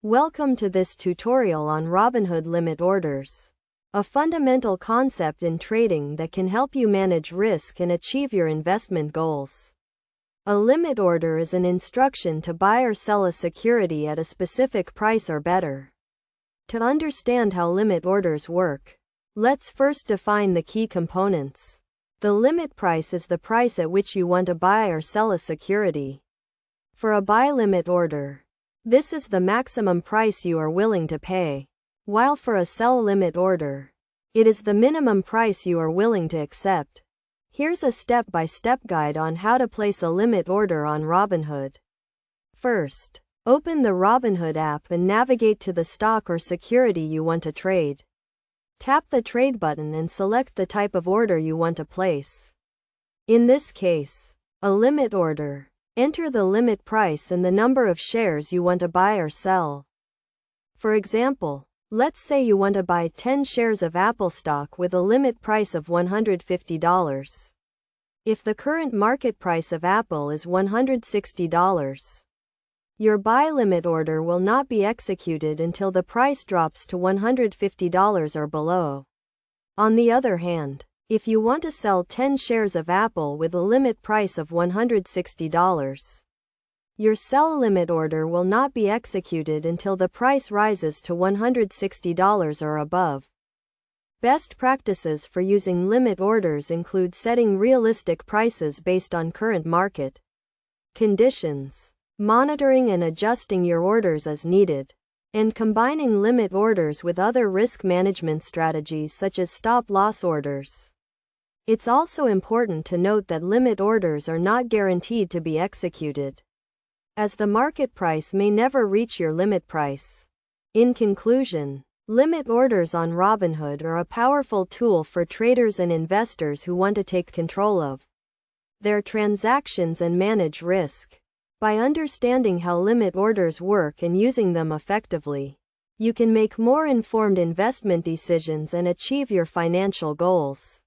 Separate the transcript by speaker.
Speaker 1: Welcome to this tutorial on Robinhood limit orders, a fundamental concept in trading that can help you manage risk and achieve your investment goals. A limit order is an instruction to buy or sell a security at a specific price or better. To understand how limit orders work, let's first define the key components. The limit price is the price at which you want to buy or sell a security. For a buy limit order, this is the maximum price you are willing to pay, while for a sell limit order, it is the minimum price you are willing to accept. Here's a step-by-step guide on how to place a limit order on Robinhood. First, open the Robinhood app and navigate to the stock or security you want to trade. Tap the Trade button and select the type of order you want to place. In this case, a limit order. Enter the limit price and the number of shares you want to buy or sell. For example, let's say you want to buy 10 shares of Apple stock with a limit price of $150. If the current market price of Apple is $160, your buy limit order will not be executed until the price drops to $150 or below. On the other hand, if you want to sell 10 shares of Apple with a limit price of $160, your sell limit order will not be executed until the price rises to $160 or above. Best practices for using limit orders include setting realistic prices based on current market conditions, monitoring and adjusting your orders as needed, and combining limit orders with other risk management strategies such as stop-loss orders. It's also important to note that limit orders are not guaranteed to be executed, as the market price may never reach your limit price. In conclusion, limit orders on Robinhood are a powerful tool for traders and investors who want to take control of their transactions and manage risk. By understanding how limit orders work and using them effectively, you can make more informed investment decisions and achieve your financial goals.